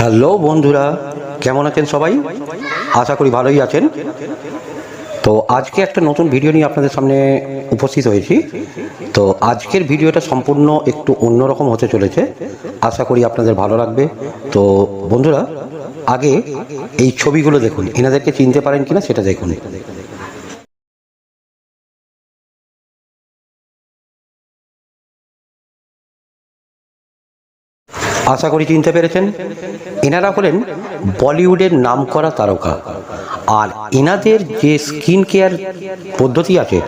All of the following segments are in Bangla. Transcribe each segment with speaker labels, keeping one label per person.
Speaker 1: হ্যালো বন্ধুরা, কেমন আছেন সবাই? আশা করি ভালোই আছেন। তো আজকে একটা নতুন ভিডিও নিয়ে আপনাদের সামনে উপস্থিত হয়েছি। তো আজকের ভিডিওটা সম্পূর্ণ একটু অন্যরকম হতে চলেছে, আশা করি আপনাদের ভালো লাগবে। তো বন্ধুরা, আগে এই ছবিগুলো দেখুন, এনাদেরকে চিনতে পারেন কিনা সেটা দেখুন। আশা করি চিনতে পেরেছেন। এনারা হলেন বলিউডের নামকরা তারকা, আর এনাদের যে স্কিন কেয়ার পদ্ধতি আছে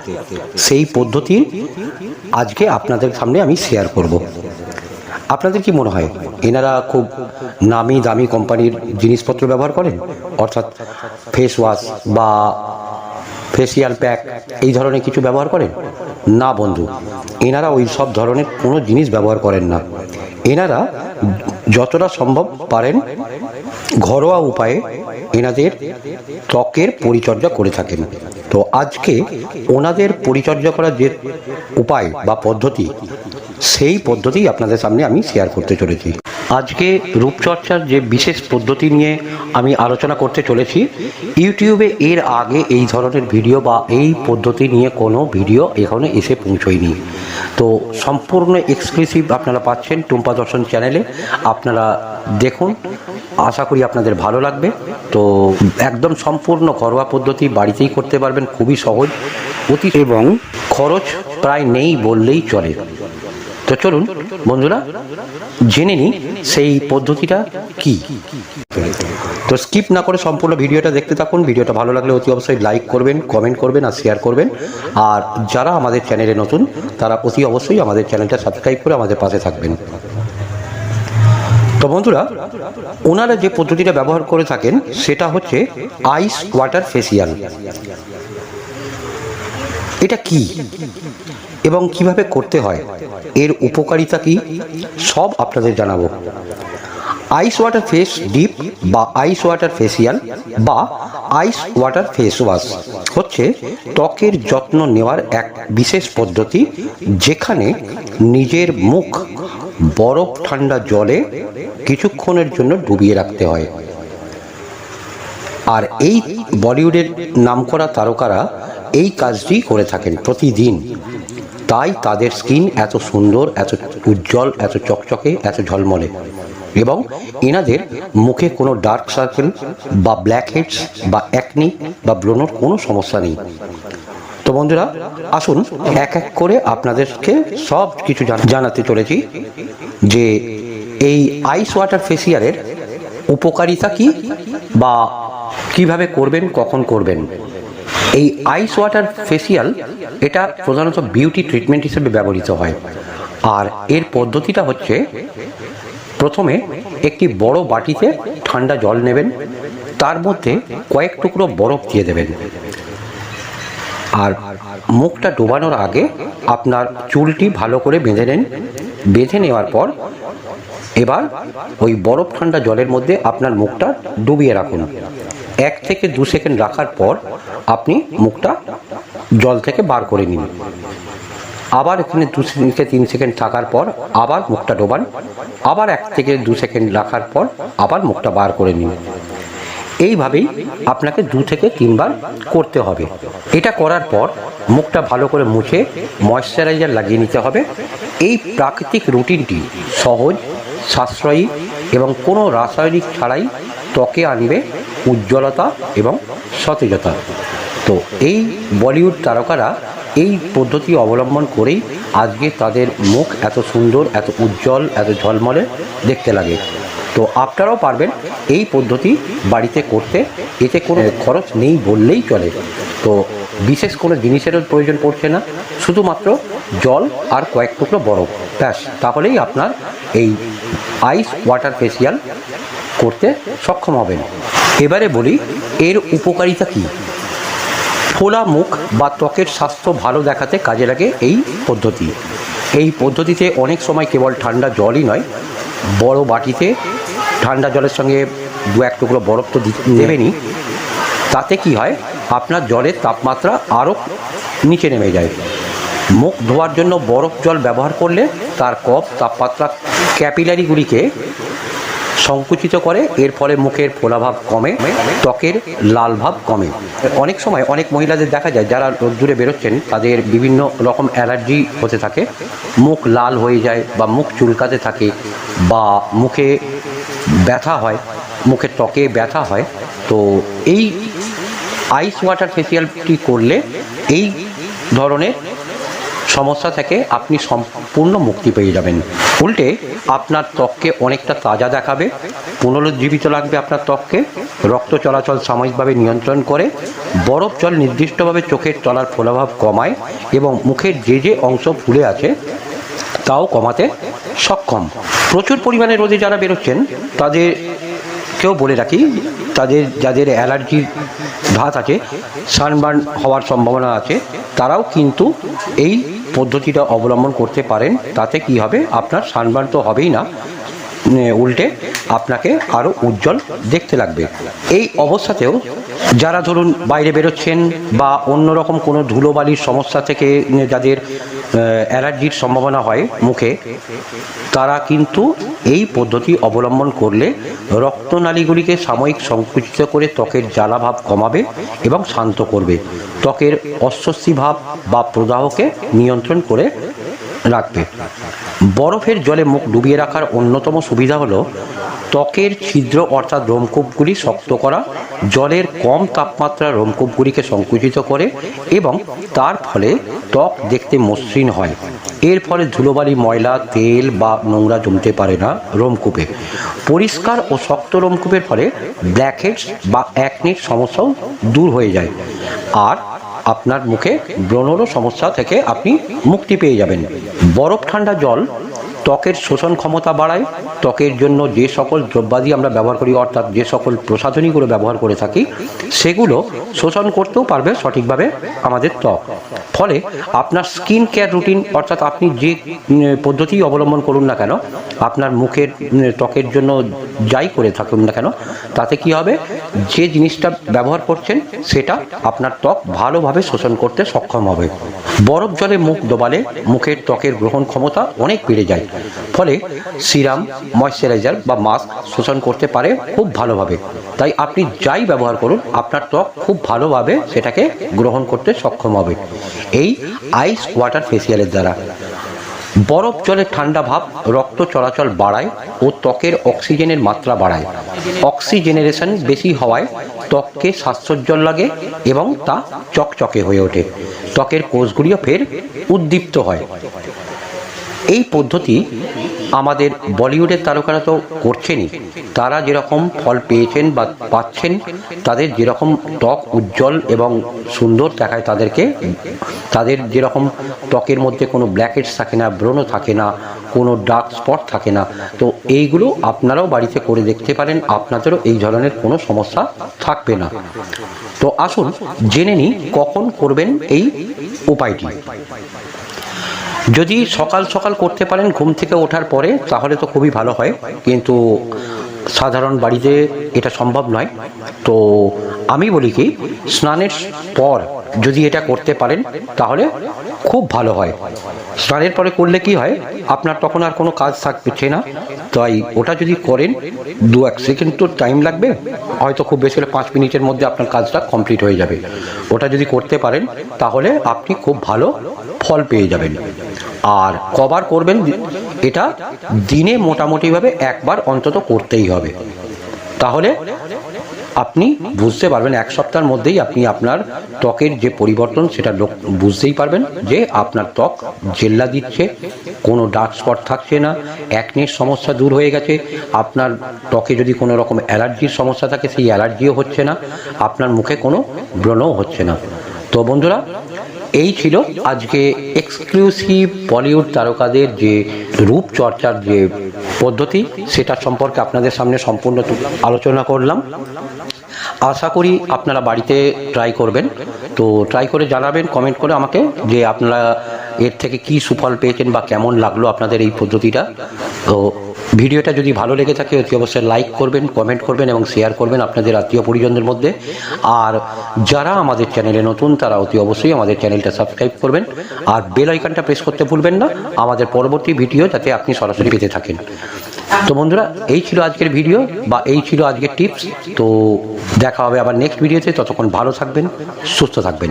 Speaker 1: সেই পদ্ধতি আজকে আপনাদের সামনে আমি শেয়ার করব। আপনাদের কি মনে হয় এনারা খুব নামি দামি কোম্পানির জিনিসপত্র ব্যবহার করেন, অর্থাৎ ফেস ওয়াশ বা ফেসিয়াল প্যাক এই ধরনের কিছু ব্যবহার করেন? না বন্ধু, এনারা ওই সব ধরনের কোনো জিনিস ব্যবহার করেন না। এনারা যতটা সম্ভব পারেন ঘরোয়া উপায়ে এনাদের ত্বকের পরিচর্যা করে থাকেন। তো আজকে ওনাদের পরিচর্যা করার যে উপায় বা পদ্ধতি, সেই পদ্ধতি আপনাদের সামনে আমি শেয়ার করতে চলেছি। আজকে রূপচর্চার যে বিশেষ পদ্ধতি নিয়ে আমি আলোচনা করতে চলেছি। ইউটিউবে এর আগে এই ধরনের ভিডিও বা এই পদ্ধতি নিয়ে কোনো ভিডিও এখনো এসে পৌঁছয়নি। তো সম্পূর্ণ এক্সক্লুসিভ আপনারা পাচ্ছেন টুম্পা দর্শন চ্যানেলে। আপনারা দেখুন, আশা করি আপনাদের ভালো লাগবে। তো একদম সম্পূর্ণ ঘরোয়া পদ্ধতি, বাড়িতেই করতে পারবেন, খুবই সহজ, অতি এবং খরচ প্রায় নেই বললেই চলে। তো চলুন বন্ধুরা, জেনে নিই সেই পদ্ধতিটা কি। তো স্কিপ না করে সম্পূর্ণ ভিডিওটা দেখতে থাকুন। ভিডিওটা ভালো লাগলে অতি অবশ্যই লাইক করবেন, কমেন্ট করবেন আর শেয়ার করবেন। আর যারা আমাদের চ্যানেলে নতুন তারা অতি অবশ্যই আমাদের চ্যানেলটা সাবস্ক্রাইব করে আমাদের পাশে থাকবেন। তো বন্ধুরা, ওনারা যে পদ্ধতিটা ব্যবহার করে থাকেন সেটা হচ্ছে আইস ওয়াটার ফেসিয়াল। এটা কি এবং কিভাবে করতে হয়, এর উপকারিতা কি, সব আপনাদের জানাবো। আইস ওয়াটার ফেস ডিপ বা আইস ওয়াটার ফেসিয়াল বা আইস ওয়াটার ফেস ওয়াশ হচ্ছে ত্বকের যত্ন নেওয়ার এক বিশেষ পদ্ধতি, যেখানে নিজের মুখ বরফ ঠান্ডা জলে কিছুক্ষণের জন্য ডুবিয়ে রাখতে হয়। আর এই বলিউডের নামকরা তারকারা এই কাজটি করে থাকেন প্রতিদিন, তাই তাদের স্কিন এত সুন্দর, এত উজ্জ্বল, এত চকচকে, এত ঝলমলে, এবং এনাদের মুখে কোনো ডার্ক সার্কেল বা ব্ল্যাক হেডস বা অ্যাকনি বা ব্রণর কোনো সমস্যা নেই। তো বন্ধুরা, আসুন এক এক করে আপনাদেরকে সব কিছু জানাতে চলেছি যে এই আইস ওয়াটার ফেসিয়ালের উপকারিতা কি বা কিভাবে করবেন, কখন করবেন। এই আইস ওয়াটার ফেসিয়াল এটা প্রধানত বিউটি ট্রিটমেন্ট হিসেবে ব্যবহৃত হয়। আর এর পদ্ধতিটা হচ্ছে, প্রথমে একটি বড় বাটিতে ঠান্ডা জল নেবেন, তার মধ্যে কয়েক টুকরো বরফ দিয়ে দেবেন। আর মুখটা ডোবানোর আগে আপনার চুলটি ভালো করে বেঁধে নেন। বেঁধে নেওয়ার পর এবার ওই বরফ ঠান্ডা জলের মধ্যে আপনার মুখটা ডুবিয়ে রাখুন। 1 থেকে 2 সেকেন্ড রাখার পর আপনি মুখটা জল থেকে বার করে নিন। আবার এখানে 2 থেকে 3 সেকেন্ড থাকার পর আবার মুখটা ডোবান। আবার 1 থেকে 2 সেকেন্ড রাখার পর আবার মুখটা বার করে নিন। এইভাবেই আপনাকে 2 থেকে 3 বার করতে হবে। এটা করার পর মুখটা ভালো করে মুছে ময়েশ্চারাইজার লাগিয়ে নিতে হবে। এই প্রাকৃতিক রুটিনটি সহজ, সাশ্রয়ী এবং কোনো রাসায়নিক ছাড়াই ত্বকে আনবে উজ্জ্বলতা এবং সতেজতা। তো এই বলিউড তারকারা এই পদ্ধতি অবলম্বন করেই আজকে তাদের মুখ এত সুন্দর, এত উজ্জ্বল, এত ঝলমলে দেখতে লাগে। তো আপনারাও পারবেন এই পদ্ধতি বাড়িতে করতে, এতে কোনো খরচ নেই বললেই চলে। তো বিশেষ কোনো জিনিসেরও প্রয়োজন পড়ছে না, শুধুমাত্র জল আর কয়েক টুকরো বরফ, ব্যাস, তাহলেই আপনার এই আইস ওয়াটার ফেসিয়াল করতে সক্ষম হবেন। এবারে বলি এর উপকারিতা কী। ফোলা মুখ বা ত্বকের স্বাস্থ্য ভালো দেখাতে কাজে লাগে এই পদ্ধতি। এই পদ্ধতিতে অনেক সময় কেবল ঠান্ডা জলই নয়, বড় বাটিতে ঠান্ডা জলের সঙ্গে 2-1 টুকরো বরফ তো দেবেনই। তাতে কি হয়, আপনার জলের তাপমাত্রা আরও নিচে নেমে যায়। মুখ ধোয়ার জন্য বরফ জল ব্যবহার করলে তার কফ, তাপমাত্রা, ক্যাপিলারিগুলিকে সংকুচিত করে। এর ফলে মুখের ফোলাভাব কমে, ত্বকের লাল ভাব কমে। অনেক সময় অনেক মহিলাদের দেখা যায় যারা রোদ্দুরে বেরোচ্ছেন তাদের বিভিন্ন রকম অ্যালার্জি হতে থাকে, মুখ লাল হয়ে যায় বা মুখ চুলকাতে থাকে বা মুখে ব্যথা হয়, মুখের ত্বকে ব্যথা হয়। তো এই আইস ওয়াটার ফেসিয়ালটি করলে এই ধরনের সমস্যা থেকে আপনি সম্পূর্ণ মুক্তি পেয়ে যাবেন। উল্টে আপনার ত্বককে অনেকটা তাজা দেখাবে, পুনরুজ্জীবিত লাগবে আপনার ত্বককে, রক্ত চলাচল সাময়িকভাবে নিয়ন্ত্রণ করে, বরফ জল নির্দিষ্টভাবে চোখের তলার ফোলাভাব কমায় এবং মুখের যে অংশ ফুলে আছে তাও কমাতে সক্ষম। প্রচুর পরিমাণে রোদে যারা বেরোচ্ছেন তাদেরকেও বলে রাখি, যাদের অ্যালার্জির ধাত আছে, সানবার্ন হওয়ার সম্ভাবনা আছে, তারাও কিন্তু এই পদ্ধতিটা অবলম্বন করতে পারেন। তাতে কি হবে, আপনার সানবার্ন তো হবেই না, উল্টে আপনাকে আরও উজ্জ্বল দেখতে লাগবে। এই অবস্থাতেও যারা ধরুন বাইরে বেরোচ্ছেন বা অন্যরকম কোনো ধুলোবালির সমস্যা থেকে যাদের অ্যালার্জির সম্ভাবনা হয় মুখে, তারা কিন্তু এই পদ্ধতি অবলম্বন করলে রক্তনালীগুলিকে সাময়িক সংকুচিত করে ত্বকের জ্বালাভাব কমাবে এবং শান্ত করবে, ত্বকের অস্বস্তি ভাব বা প্রদাহকে নিয়ন্ত্রণ করে রাখবে। বরফের জলে মুখ ডুবিয়ে রাখার অন্যতম সুবিধা হলো ত্বকের ছিদ্র অর্থাৎ রোমকূপগুলি শক্ত করা, জলের কম তাপমাত্রা রোমকূপগুলিকে সংকুচিত করে এবং তার ফলে ত্বক দেখতে মসৃণ হয়। এর ফলে ধুলোবালি, ময়লা, তেল বা নোংরা জমতে পারে না রোমকূপে। পরিষ্কার ও শক্ত রোমকূপের ফলে ব্ল্যাকহেডস বা অ্যাকনির সমস্যাও দূর হয়ে যায়, আর আপনার মুখে ব্রণরও সমস্যা থেকে আপনি মুক্তি পেয়ে যাবেন। বরফ ঠান্ডা জল ত্বকের শোষণ ক্ষমতা বাড়ায়। ত্বকের জন্য যে সকল দ্রব্যাদি আমরা ব্যবহার করি, অর্থাৎ যে সকল প্রসাধনীগুলো ব্যবহার করে থাকি, সেগুলো শোষণ করতেও পারবে সঠিকভাবে আমাদের ত্বক। ফলে আপনার স্কিন কেয়ার রুটিন, অর্থাৎ আপনি যে পদ্ধতি অবলম্বন করুন না কেন, আপনার মুখের ত্বকের জন্য যাই করে থাকুন না কেন, তাতে কি হবে, যে জিনিসটা ব্যবহার করছেন সেটা আপনার ত্বক ভালোভাবে শোষণ করতে সক্ষম হবে। বরফ জলে মুখ ডোবালে মুখের ত্বকের গ্রহণ ক্ষমতা অনেক বেড়ে যায়, ফলে সিরাম, ময়শ্চারাইজার বা মাস্ক শোষণ করতে পারে খুব ভালোভাবে। তাই আপনি যাই ব্যবহার করুন, আপনার ত্বক খুব ভালোভাবে সেটাকে গ্রহণ করতে সক্ষম হবে এই আইস ওয়াটার ফেসিয়ালের দ্বারা। বরফ জলের ঠান্ডা ভাব রক্ত চলাচল বাড়ায় ও ত্বকের অক্সিজেনের মাত্রা বাড়ায়। অক্সিজেনারেশন বেশি হওয়ায় ত্বককে স্বাস্থ্যোজ্জ্বল লাগে এবং তা চকচকে হয়ে ওঠে। ত্বকের কোষগুলিও ফের উদ্দীপ্ত হয়। এই পদ্ধতি আমাদের বলিউডের তারকারা তো করছেনই, তারা যেরকম ফল পেয়েছেন বা পাচ্ছেন, তাদের যেরকম ত্বক উজ্জ্বল এবং সুন্দর দেখায় তাদের যেরকম ত্বকের মধ্যে কোনো ব্ল্যাকহেডস থাকে না, ব্রণ থাকে না, কোনো ডার্ক স্পট থাকে না। তো এইগুলো আপনারাও বাড়িতে করে দেখতে পারেন, আপনাদেরও এই ধরনের কোনো সমস্যা থাকবে না। তো আসুন জেনে নিই কখন করবেন এই উপায়টি। যদি সকাল সকাল করতে পারেন ঘুম থেকে ওঠার পরে, তাহলে তো খুবই ভালো হয়, কিন্তু সাধারণ বাড়িতে এটা সম্ভব নয়। তো আমি বলি কি, স্নানের পর যদি এটা করতে পারেন তাহলে খুব ভালো হয়। স্নানের পরে করলে কি হয়, আপনার তখন আর কোনো কাজ থাকছে না, তাই ওটা যদি করেন 2-1 সেকেন্ড তো টাইম লাগবে, হয়তো খুব বেশি হলে 5 মিনিটের মধ্যে আপনার কাজটা কমপ্লিট হয়ে যাবে। ওটা যদি করতে পারেন তাহলে আপনি খুব ভালো ফল পেয়ে যাবেন। আর কবার করবেন, এটা দিনে মোটামুটিভাবে একবার অন্তত করতেই হবে। তাহলে আপনি বুঝতে পারবেন, 1 সপ্তাহের মধ্যেই আপনি আপনার ত্বকের যে পরিবর্তন সেটা বুঝতেই পারবেন যে আপনার ত্বক জেল্লা দিচ্ছে, কোনো ডার্ক স্পট থাকছে না, অ্যাকনির সমস্যা দূর হয়ে গেছে, আপনার ত্বকে যদি কোনো রকম অ্যালার্জির সমস্যা থাকে সেই অ্যালার্জিও হচ্ছে না, আপনার মুখে কোনো ব্রণও হচ্ছে না। তো বন্ধুরা, এই ছিল আজকে এক্সক্লুসিভ বলিউড তারকাদের যে রূপচর্চার যে পদ্ধতি, সেটার সম্পর্কে আপনাদের সামনে সম্পূর্ণ আলোচনা করলাম। আশা করি আপনারা বাড়িতে ট্রাই করবেন। তো ট্রাই করে জানাবেন কমেন্ট করে আমাকে যে আপনারা এর থেকে কি সুফল পেয়েছেন বা কেমন লাগলো আপনাদের এই পদ্ধতিটা। তো ভিডিওটা যদি ভালো লেগে থাকে অতি অবশ্যই লাইক করবেন, কমেন্ট করবেন এবং শেয়ার করবেন আপনাদের আত্মীয় পরিজনদের মধ্যে। আর যারা আমাদের চ্যানেলে নতুন তারা অতি অবশ্যই আমাদের চ্যানেলটা সাবস্ক্রাইব করবেন আর বেল আইকনটা প্রেস করতে ভুলবেন না, আমাদের পরবর্তী ভিডিও যাতে আপনি সরাসরি পেতে থাকেন। তো বন্ধুরা, এই ছিল আজকের ভিডিও বা এই ছিল আজকের টিপস। তো দেখা হবে আবার নেক্সট ভিডিওতে। ততক্ষণ ভালো থাকবেন, সুস্থ থাকবেন।